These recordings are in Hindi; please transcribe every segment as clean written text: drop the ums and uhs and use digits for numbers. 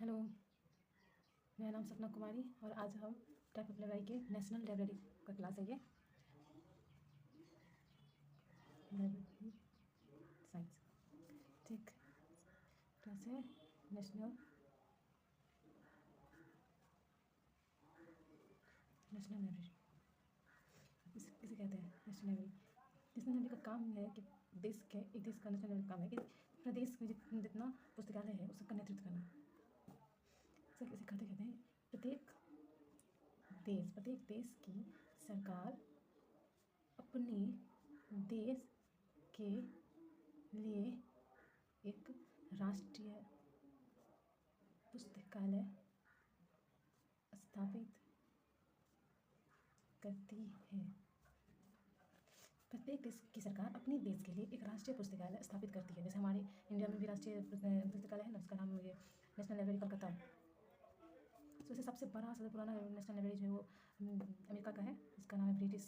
हेलो, मेरा नाम सपना कुमारी और आज हम टाइप ऑफ लाइब्रेरी के नेशनल लाइब्रेरी का क्लास है ये। लाइब्रेरी साइंस, ठीक, क्लास है नेशनल नेशनल लाइब्रेरी। इसे कहते हैं नेशनल लाइब्रेरी। नेशनल लाइब्रेरी का काम है कि एक देश का नेशनल लाइब्रेरी का काम है कि प्रदेश में जितना पुस्तकालय है उस सबका नेतृत्व करना। इसे कहते हैं प्रत्येक देश की सरकार अपने देश के लिए एक राष्ट्रीय पुस्तकालय स्थापित करती है। प्रत्येक देश की सरकार अपने देश के लिए एक राष्ट्रीय पुस्तकालय स्थापित करती है। जैसे हमारे इंडिया में भी राष्ट्रीय पुस्तकालय है ना, उसका नाम ये नेशनल लाइब्रेरी कोलकाता। सबसे सबसे पुराना नेशनल लाइब्रेरी जो है वो अमेरिका का है, इसका नाम है ब्रिटिश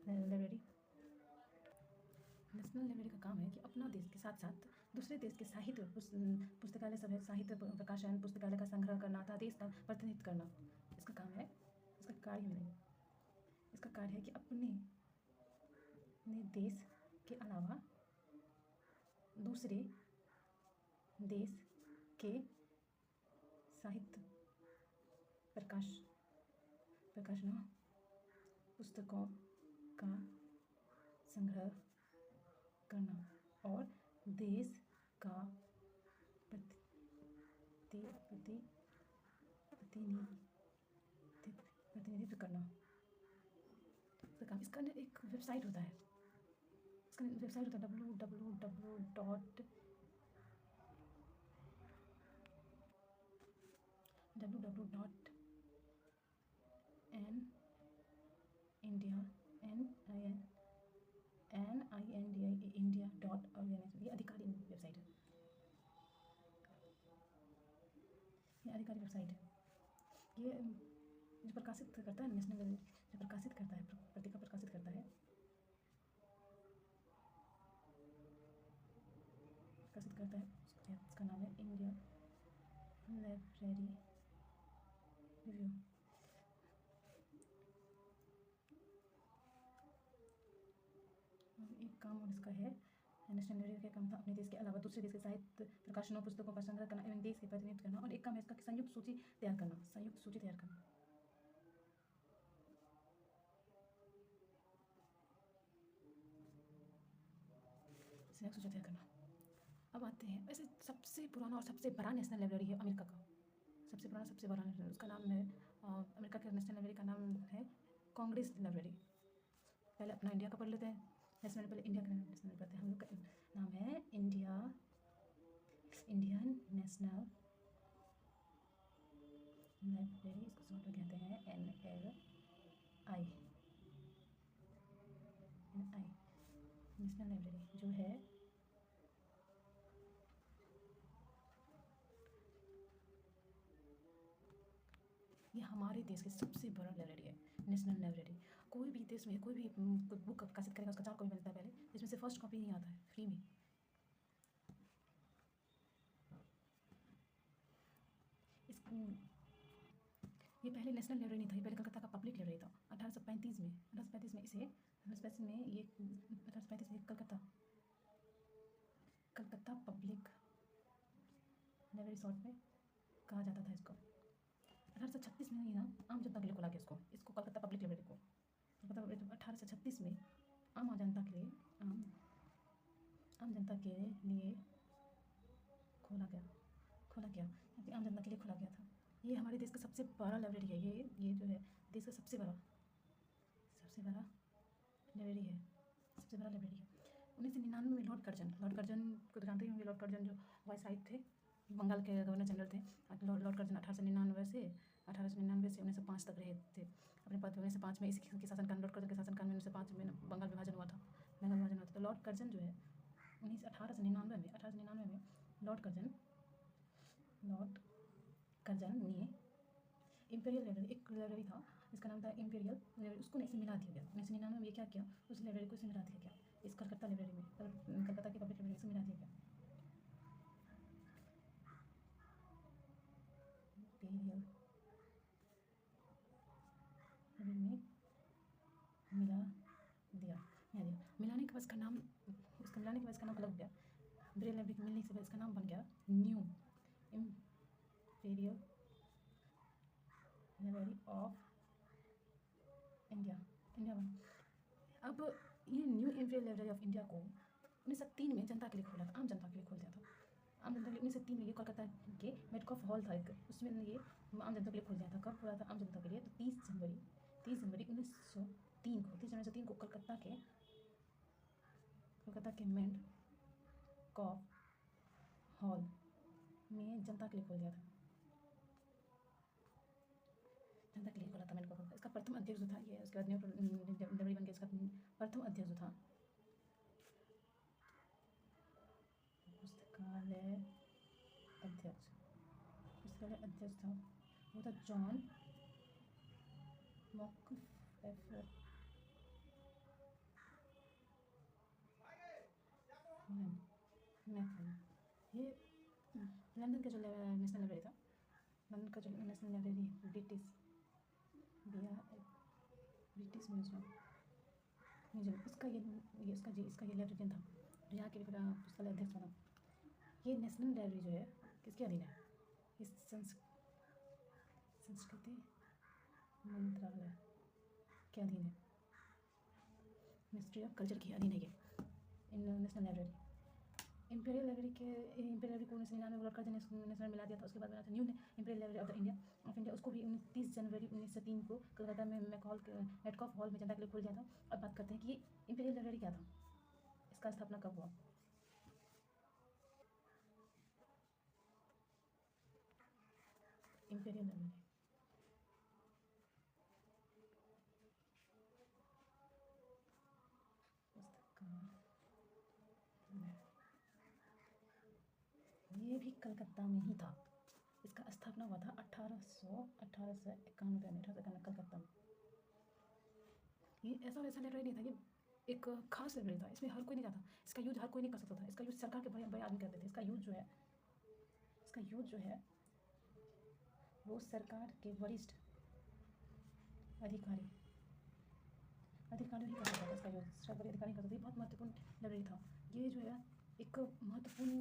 लाइब्रेरी। नेशनल लाइब्रेरी का काम है कि अपना देश के साथ साथ दूसरे देश के साहित्य पुस्तकालय सब है, साहित्य प्रकाशन पुस्तकालय का संग्रह करना तथा देश का प्रतिनिधित्व करना इसका काम है। इसका कार्य नहीं, इसका कार्य है कि अपने देश के अलावा दूसरे देश के साहित्य प्रकाशनों पुस्तकों का संग्रह करना और देश का प्रतिनिधित्व करना। इसका काम, इसका एक वेबसाइट होता है, इसका वेबसाइट होता है www.nindia.org। ये आधिकारिक वेबसाइट है, ये आधिकारिक वेबसाइट है। ये जो प्रकाशित करता है नेशनल लाइब्रेरी, जो प्रकाशित करता है पत्रिका प्रकाशित करता है, उसका नाम है इंडिया लाइब्रेरी रिव्यू। और एक काम और इसका है, नेशनल लाइब्रेरी का काम था अपने देश के अलावा दूसरे देश के साहित्य प्रकाशनों पुस्तकों का संग्रह करना एवं देश के प्रतिनिधित्व करना। और एक काम है इसका संयुक्त सूची तैयार करना। अब आते हैं, वैसे सबसे पुराना और सबसे बड़ा नेशनल लाइब्रेरी है अमेरिका का, सबसे पुराना सबसे बड़ा नेशनल, उसका नाम है अमेरिका के नेशनल लाइब्रेरी का नाम है कांग्रेस लाइब्रेरी। पहले अपना इंडिया का पढ़ लेते हैं नेशनल, पहले इंडिया का नेशनल पढ़ते हैं। हम लोग का नाम है इंडियन नेशनल लाइब्रेरी, इसको शॉर्ट में कहते हैं NLI। नेशनल लाइब्रेरी जो है ये हमारे देश की सबसे बड़ा लाइब्रेरी है, नेशनल लाइब्रेरी। कोई भी देश में कोई भी बुक प्रकाशित करेगा उसका 4 कॉपी मिलता है पहले, इसमें से फर्स्ट कॉपी नहीं आता है फ्री में। ये पहले नेशनल लाइब्रेरी नहीं था, ये पहले कलकत्ता का पब्लिक लाइब्रेरी था। 1835 में इसे 1835 में ये 1835 में कलकत्ता पब्लिक लाइब्रेरी शॉर्ट में कहा जाता था इसको। 1836 में ये ना आम जनता के लिए खोला गया इसको कलकत्ता पब्लिक लाइब्रेरी को। 1836 में आम जनता के लिए खोला गया आम जनता के लिए खोला गया था। ये हमारे देश का सबसे बड़ा लाइब्रेरी है। ये जो है देश का सबसे बड़ा लाइब्रेरी है, 1999 में लॉर्ड कर्जन को तो जानते ही होंगे। लॉर्ड कर्जन जो वायसराय थे, बंगाल के गवर्नर जनरल थे। लॉर्ड कर्जन 1899 से 1905 तक रहे थे अपने पद पे। 1905 में इसके शासनकाल, लॉर्ड कर्जन के शासनकाल में 1905 में बंगाल विभाजन हुआ था। तो लॉर्ड कर्जन जो है 1899 में लॉर्ड कर्जन ने इंपीरियल लाइब्रेरी, एक लाइब्रेरी था जिसका नाम था इंपीरियल लाइब्रेरी, उसको इसे मिला दिया गया। 1999 में ये क्या किया, उस लाइब्रेरी को इसे मिला दिया गया इस कलकत्ता लाइब्रेरी में, कलकत्ता की पब्लिक लाइब्रेरी से मिला दिया गया। इम्पीरियल में मिला दिया, मिलाने के बाद इसका नाम, उसका मिलाने के बाद इसका नाम अलग हो गया। इम्पीरियल लाइब्रेरी मिलने से बाद इसका नाम बन गया new imperial library of India, India one. अब ये new imperial library of India को 1903 में जनता के लिए खोला था, आम जनता के लिए खोल दिया था। आम जनता के लिए 1903 में ये कोलकाता के मेटकॉफ हॉल था एक, उसमें ये आम जनता के लिए खोल दिया था। कब खोला था आम जनता के लिए? तो 30 जनवरी 1903 को कोलकाता के मेटकॉफ हॉल में जनता के लिए खोल दिया था, जनता के लिए खोला था मेटकॉफ हॉल। इसका प्रथम अध्यक्ष जो था ये, उसके बाद न्यू लाइब्रेरी बन गया। इसका प्रथम अध्यक्ष जो था पुस्तकालय अध्यक्ष था वो था जॉन मॉकफेफर। ये लंदन का जो नेशनल लाइब्रेरी था, लंदन का जो नेशनल लाइब्रेरी ब्रिटिश म्यूजियम, इसका ये लाइब्रेरियन था जो यहाँ के पुस्तकालय अध्यक्ष बना। ये नेशनल लाइब्रेरी जो है किसके अधीन है? इस संस्कृति मंत्रालय के अधीन है, मिनिस्ट्री ऑफ कल्चर के अधीन है ये नेशनल लाइब्रेरी। इम्पीरियल लाइब्रेरी को 1999 लॉर्ड कर्जन ने नेशनल मिला दिया था। उसके बाद बना था new imperial library of India. उसको भी 30 जनवरी 1903 को कलकत्ता में मेटकॉफ हॉल में जनता के लिए खोल दिया था। अब बात करते हैं कि इम्पीरियल लाइब्रेरी क्या था, इसका स्थापना कब हुआ? इम्पीरियल लाइब्रेरी ये भी कलकत्ता में ही था। इसका स्थापना हुआ था 1891 में कलकत्ता में। ये ऐसा वैसा लाइब्रेरी नहीं था, ये एक खास लाइब्रेरी था। इसमें हर कोई नहीं जाता, इसका यूज हर कोई नहीं कर सकता था। इसका यूज सरकार के बड़े बड़े आदमी करते थे। इसका यूज जो है वो सरकार के वरिष्ठ अधिकारी ही कर सकता था। इसका यूज सरकारी अधिकारी कर सकते। बहुत महत्वपूर्ण लाइब्रेरी था ये, जो है एक महत्वपूर्ण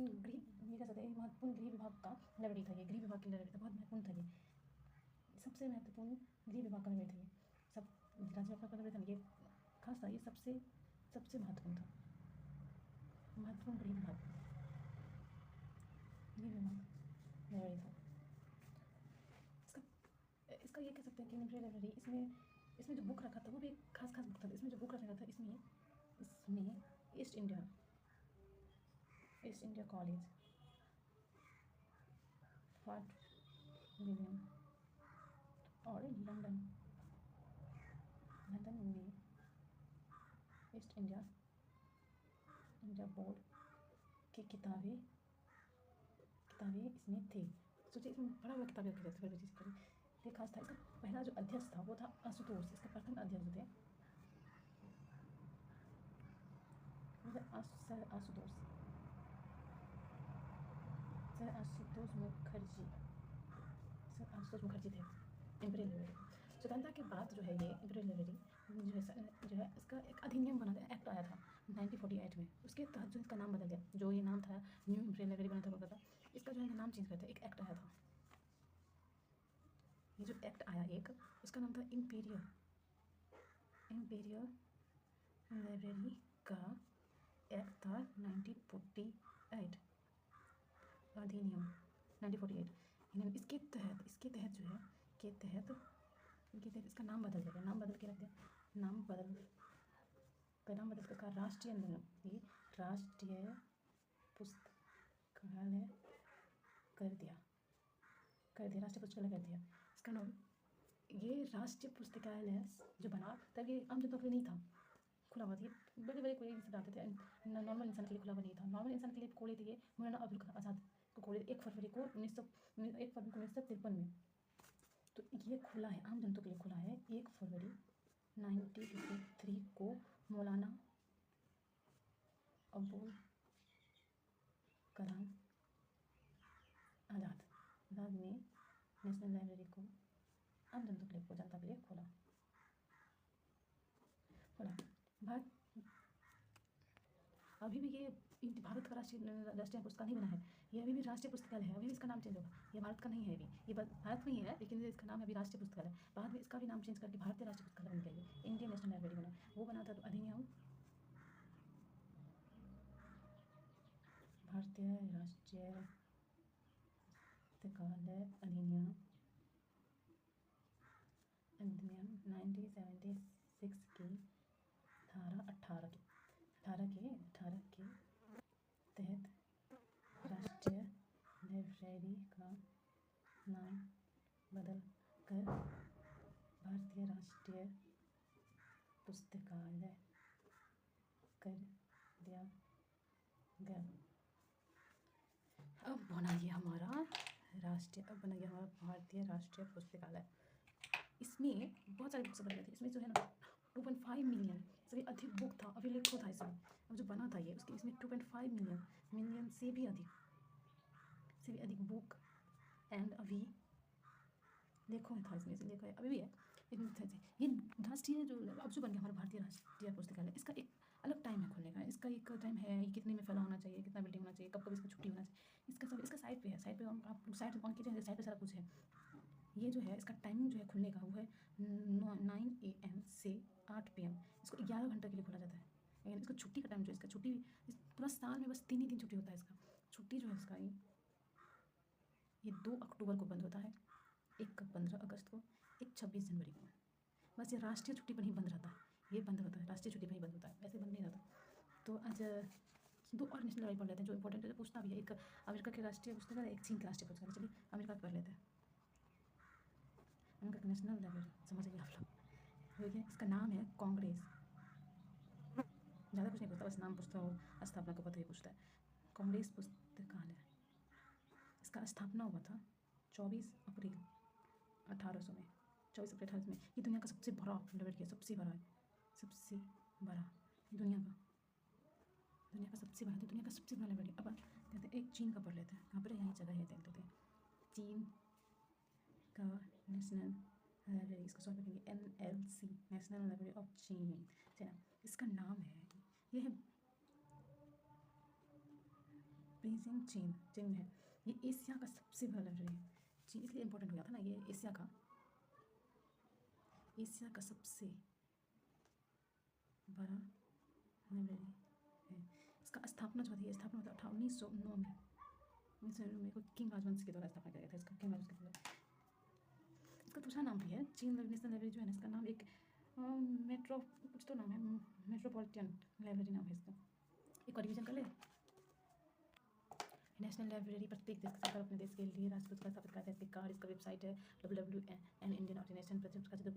महत्वपूर्ण गृह विभाग का लाइब्रेरी था। ये गृह विभाग की लाइब्रेरी था, बहुत महत्वपूर्ण था। ये सबसे महत्वपूर्ण गृह विभाग का लाइब्रेरी था। ये सब राज्य का लाइब्रेरी था, ये खास था। ये सबसे महत्वपूर्ण था, महत्वपूर्ण गृह विभाग लाइब्रेरी था। इसका ये कह सकते हैं कि इम्पीरियल लाइब्रेरी, इसमें जो बुक रखा था वो भी खास बुक था। इसमें जो बुक रखा था इसमें east India college, fort William और लंदन में ईस्ट इंडिया बोर्ड की किताबें इसमें थी। सोचिए इसमें बड़ा बड़ा किताबें रखी जाती थी। ये खास था। इसका पहला जो अध्यक्ष था वो था आशुतोष। इसके प्रथम अध्यक्ष थे सर आशुतोष मुखर्जी थे। इम्पीरियल लाइब्रेरी स्वतंत्रता के बाद जो है ये इम्पीरियल लाइब्रेरी जो है इसका एक अधिनियम बना था, एक्ट आया था 1948 में। उसके तहत जो इसका नाम बदल गया, जो ये नाम था न्यू इम्पीरियल लाइब्रेरी बना था कोलकाता, इसका जो है नाम चेंज करते, एक एक्ट आया था। ये जो एक्ट आया एक, उसका नाम था इम्पीरियल लाइब्रेरी का एक्ट था 1948 अधिनियम 1948। इसके तहत जो है इसका नाम बदल गया, नाम बदल के रख दिया, नाम बदल कर राष्ट्रीय पुस्तकालय कर दिया, राष्ट्रीय पुस्तकालय कर दिया। इसका नाम, ये राष्ट्रीय पुस्तकालय जो बना तब ये आम जनता के लिए नहीं था खुला हुआ था। ये बड़े कोई जाते थे, नॉर्मल इंसान के लिए खुला हुआ नहीं था। नॉर्मल इंसान के लिए खोले थे ये मौलाना अबुल कलाम आज़ाद को खोले 1 फरवरी को 1953 में। तो ये खुला है, आम जनता के लिए खुला है 1 फरवरी 1953 को मौलाना अबुल कलाम आज़ाद ने नेशनल लाइब्रेरी को आम जनता के लिए खोला। भारत अभी भी ये भारत का राष्ट्रीय पुस्तकालय नहीं बना है, ये अभी भी राष्ट्रीय पुस्तकालय है, अभी भी इसका नाम चेंज होगा। ये भारत का नहीं है अभी, ये भारत में ही है, लेकिन इसका नाम अभी राष्ट्रीय पुस्तकालय। बाद में इसका भी नाम चेंज करके भारतीय राष्ट्रीय पुस्तकालय बन गया। इंडियन नेशनल लाइब्रेरी बना, वो बना था तो अधिनियम भारतीय राष्ट्रीय पुस्तकालय अधिनियम 1976 की धारा 18 के तहत राष्ट्रीय लाइब्रेरी का नाम बदल कर भारतीय राष्ट्रीय पुस्तकालय कर दिया गया। अब बना गया हमारा भारतीय राष्ट्रीय पुस्तकालय। इसमें बहुत सारी बुक्स बन गए थे। इसमें जो है ना 2.5 मिलियन से भी अधिक बुक था, अभिलेखों था इसमें। अब जो बना था ये उसके इसमें 2.5 मिलियन से भी अधिक बुक एंड अभिलेखों था इसमें से लेखा है, अभी भी है। ये राष्ट्रीय जो अब जो बन गया हमारा भारतीय राष्ट्रीय पुस्तकालय, इसका एक अलग टाइम है खुलने का। इसका एक टाइम है, ये कितने में फैला होना चाहिए, कितना बिल्डिंग होना चाहिए, कब कब इसका छुट्टी होना चाहिए, इसका सब इसका साइट पे है। साइट पे आप साइट ऑन कीजिए, साइट पे सारा कुछ है। ये जो है इसका टाइमिंग जो है खुलने का वो है 9 AM से 8 PM। इसको 11 घंटे के लिए खोला जाता है। लेकिन इसका छुट्टी का टाइम जो है, इसका छुट्टी इस पूरा साल में बस 3 ही दिन छुट्टी होता है। इसका छुट्टी जो है इसका ये 2 अक्टूबर को बंद होता है, एक 15 अगस्त को, एक 26 जनवरी को। बस ये राष्ट्रीय छुट्टी पर ही बंद रहता है, ये बंद होता है राष्ट्रीय छुट्टी पर ही बंद होता है, वैसे बंद नहीं रहता। तो आज 2 और नेशनल लाइब्रेरी पढ़ लेते हैं जो इंपॉर्टेंट है, जो पूछना भी है। एक अमेरिका के राष्ट्रीय पुस्तकालय, एक चीन के राष्ट्रीय पुस्तकालय। चलिए अमेरिका पढ़ लेते हैं। अमेरिका का नेशनल लाइब्रेरी समझिए आप लोग, हो गया। इसका नाम है कांग्रेस। ज़्यादा कुछ नहीं पूछता, बस नाम पूछता हो, स्थापना का पता ही पूछता है। कांग्रेस पुस्तकालय, इसका स्थापना हुआ था 24 अप्रैल 1800 में। 24 अप्रैल 1800 में। ये दुनिया का सबसे बड़ा लाइब्रेरी है, सबसे बड़ा है, सबसे बड़ा दुनिया का सबसे बड़ा, दुनिया का सबसे बड़ा लाइब्रेरी। अब कहते हैं एक चीन का पढ़ लेते हैं, यहाँ पर यही जगह है, देख लेते हैं। चीन का नेशनल लाइब्रेरी, इसको सॉल्व करेंगे NLC, नेशनल लाइब्रेरी ऑफ चीन। इसका नाम है, ये है बीजिंग चीन में है। ये एशिया का सबसे बड़ा लाइब्रेरी है। चीन इसलिए इंपॉर्टेंट हो गया था ना, ये एशिया का सबसे बड़ा लाइब्रेरी है। इसका स्थापना जो थी, स्थापना हुआ था 1909 में। 1909 में कोई किंग राजवंश के द्वारा स्थापना किया गया था इसका, किंग राजवंश के द्वारा। इसका दूसरा नाम भी है, चीन नेशनल लाइब्रेरी जो है ना, इसका नाम एक मेट्रो कुछ तो नाम है, मेट्रोपॉलिटन लाइब्रेरी नाम है इसका। एक और रिवीजन कर ले। नेशनल लाइब्रेरी प्रत्येक देश सरकार अपने देश के लिए राष्ट्रीय पुस्तकालय स्थापित करता है। इसके कार्ड, इसका वेबसाइट है www.indian ऑर्गेनाइजेशन। प्रत्येक पुस्तकालय